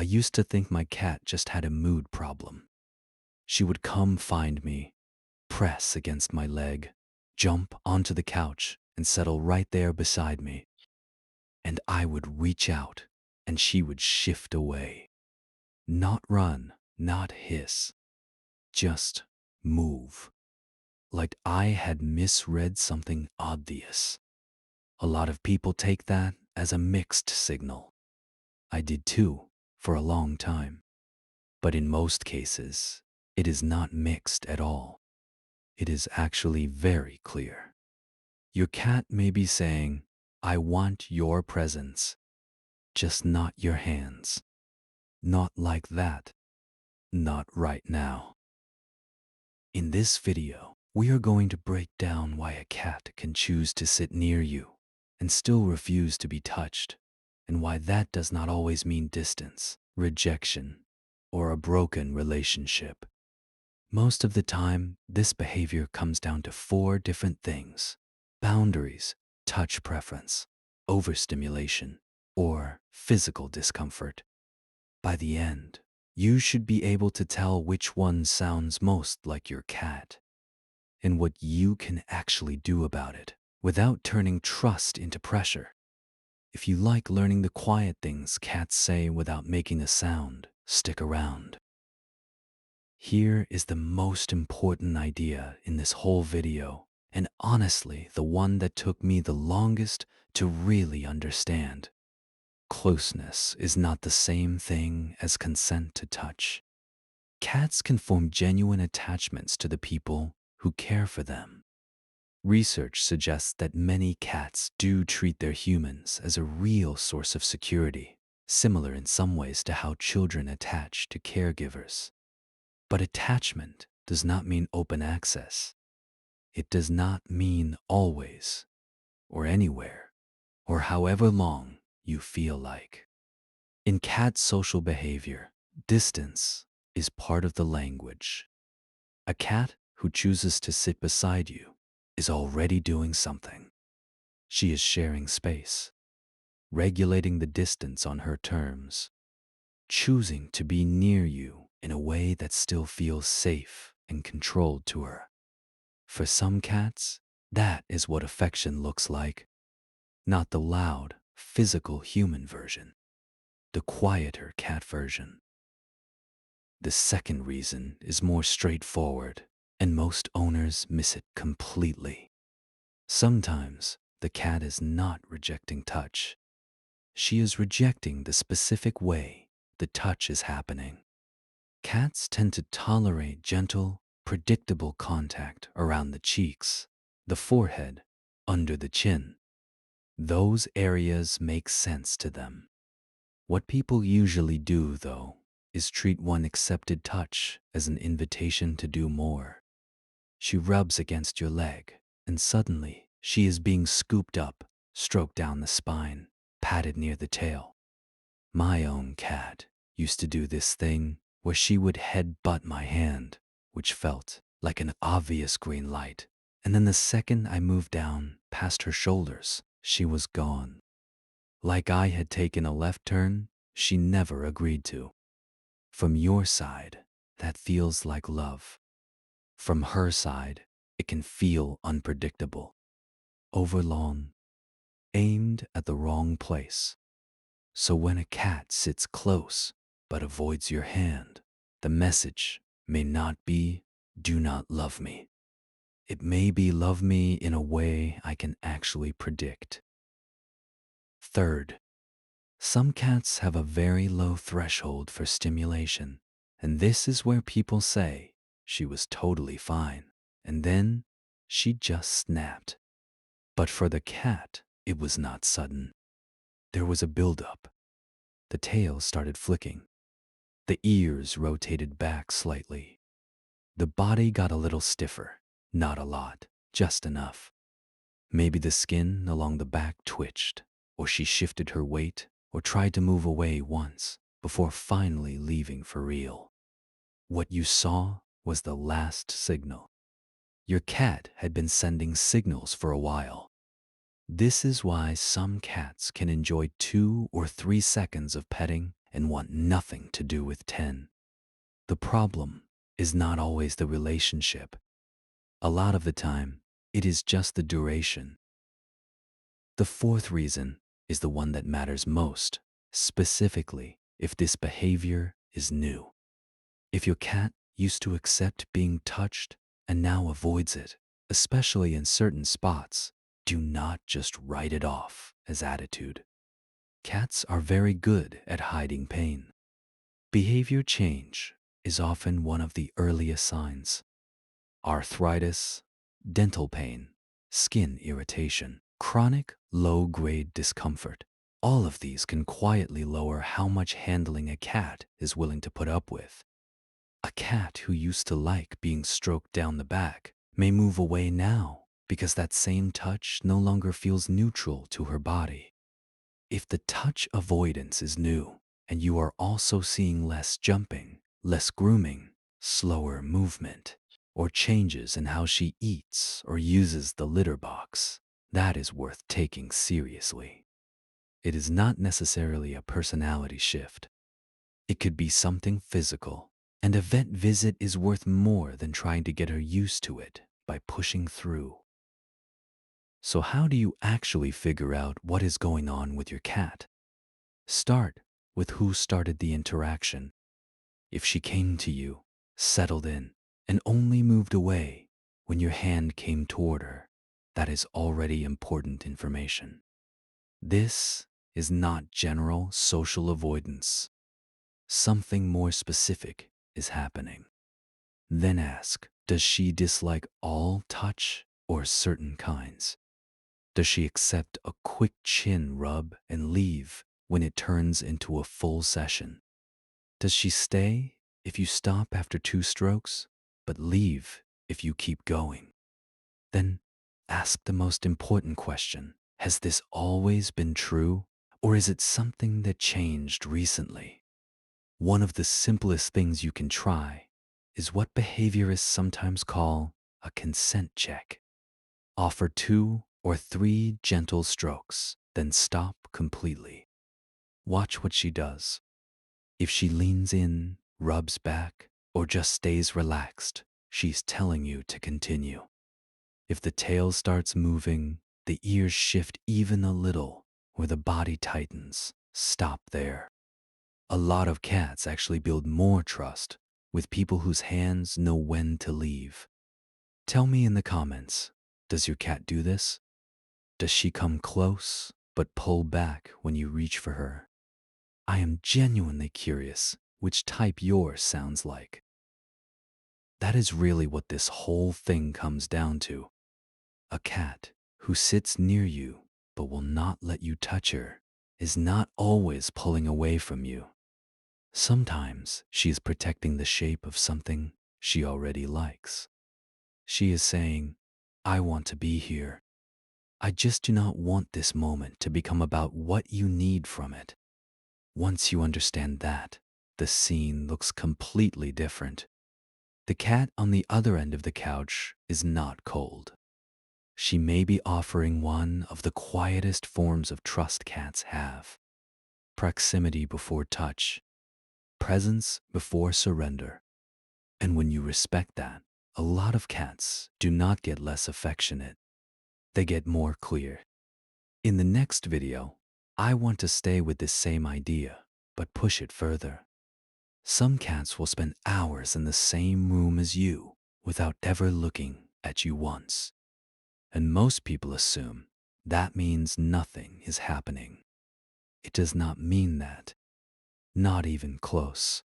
I used to think my cat just had a mood problem. She would come find me, press against my leg, jump onto the couch, and settle right there beside me. And I would reach out, and she would shift away. Not run, not hiss, just move. Like I had misread something obvious. A lot of people take that as a mixed signal. I did too, for a long time. But in most cases, it is not mixed at all. It is actually very clear. Your cat may be saying, I want your presence, just not your hands. Not like that. Not right now. In this video, we are going to break down why a cat can choose to sit near you and still refuse to be touched, and why that does not always mean distance, rejection, or a broken relationship. Most of the time, this behavior comes down to 4 different things: boundaries, touch preference, overstimulation, or physical discomfort. By the end, you should be able to tell which one sounds most like your cat and what you can actually do about it without turning trust into pressure. If you like learning the quiet things cats say without making a sound, stick around. Here is the most important idea in this whole video, and honestly, the one that took me the longest to really understand. Closeness is not the same thing as consent to touch. Cats can form genuine attachments to the people who care for them. Research suggests that many cats do treat their humans as a real source of security, similar in some ways to how children attach to caregivers. But attachment does not mean open access. It does not mean always, or anywhere, or however long you feel like. In cat social behavior, distance is part of the language. A cat who chooses to sit beside you is already doing something. She is sharing space, regulating the distance on her terms, choosing to be near you in a way that still feels safe and controlled to her. For some cats, that is what affection looks like. Not the loud, physical human version, the quieter cat version. The second reason is more straightforward, and most owners miss it completely. Sometimes the cat is not rejecting touch. She is rejecting the specific way the touch is happening. Cats tend to tolerate gentle, predictable contact around the cheeks, the forehead, under the chin. Those areas make sense to them. What people usually do, though, is treat one accepted touch as an invitation to do more. She rubs against your leg, and suddenly she is being scooped up, stroked down the spine, patted near the tail. My own cat used to do this thing where she would headbutt my hand, which felt like an obvious green light, and then the second I moved down past her shoulders, she was gone. Like I had taken a left turn she never agreed to. From your side, that feels like love. From her side, it can feel unpredictable, overlong, aimed at the wrong place. So when a cat sits close but avoids your hand, the message may not be, do not love me. It may be, love me in a way I can actually predict. Third, some cats have a very low threshold for stimulation, and this is where people say, she was totally fine, and then she just snapped. But for the cat, it was not sudden. There was a buildup. The tail started flicking. The ears rotated back slightly. The body got a little stiffer, not a lot, just enough. Maybe the skin along the back twitched, or she shifted her weight, or tried to move away once before finally leaving for real. What you saw was the last signal. Your cat had been sending signals for a while. This is why some cats can enjoy 2 or 3 seconds of petting and want nothing to do with 10. The problem is not always the relationship. A lot of the time, it is just the duration. The fourth reason is the one that matters most, specifically if this behavior is new. If your cat used to accept being touched and now avoids it, especially in certain spots, do not just write it off as attitude. Cats are very good at hiding pain. Behavior change is often one of the earliest signs. Arthritis, dental pain, skin irritation, chronic low-grade discomfort. All of these can quietly lower how much handling a cat is willing to put up with. A cat who used to like being stroked down the back may move away now because that same touch no longer feels neutral to her body. If the touch avoidance is new and you are also seeing less jumping, less grooming, slower movement, or changes in how she eats or uses the litter box, that is worth taking seriously. It is not necessarily a personality shift. It could be something physical, and a vet visit is worth more than trying to get her used to it by pushing through. So how do you actually figure out what is going on with your cat? Start with who started the interaction. If she came to you, settled in, and only moved away when your hand came toward her, that is already important information. This is not general social avoidance. Something more specific is happening. Then ask, does she dislike all touch or certain kinds? Does she accept a quick chin rub and leave when it turns into a full session? Does she stay if you stop after 2 strokes, but leave if you keep going? Then ask the most important question. Has this always been true, or is it something that changed recently? One of the simplest things you can try is what behaviorists sometimes call a consent check. Offer 2 or 3 gentle strokes, then stop completely. Watch what she does. If she leans in, rubs back, or just stays relaxed, she's telling you to continue. If the tail starts moving, the ears shift even a little, or the body tightens, stop there. A lot of cats actually build more trust with people whose hands know when to leave. Tell me in the comments, does your cat do this? Does she come close but pull back when you reach for her? I am genuinely curious which type yours sounds like. That is really what this whole thing comes down to. A cat who sits near you but will not let you touch her is not always pulling away from you. Sometimes she is protecting the shape of something she already likes. She is saying, I want to be here. I just do not want this moment to become about what you need from it. Once you understand that, the scene looks completely different. The cat on the other end of the couch is not cold. She may be offering one of the quietest forms of trust cats have. Proximity before touch. Presence before surrender. And when you respect that, a lot of cats do not get less affectionate. They get more clear. In the next video, I want to stay with this same idea, but push it further. Some cats will spend hours in the same room as you without ever looking at you once. And most people assume that means nothing is happening. It does not mean that. Not even close.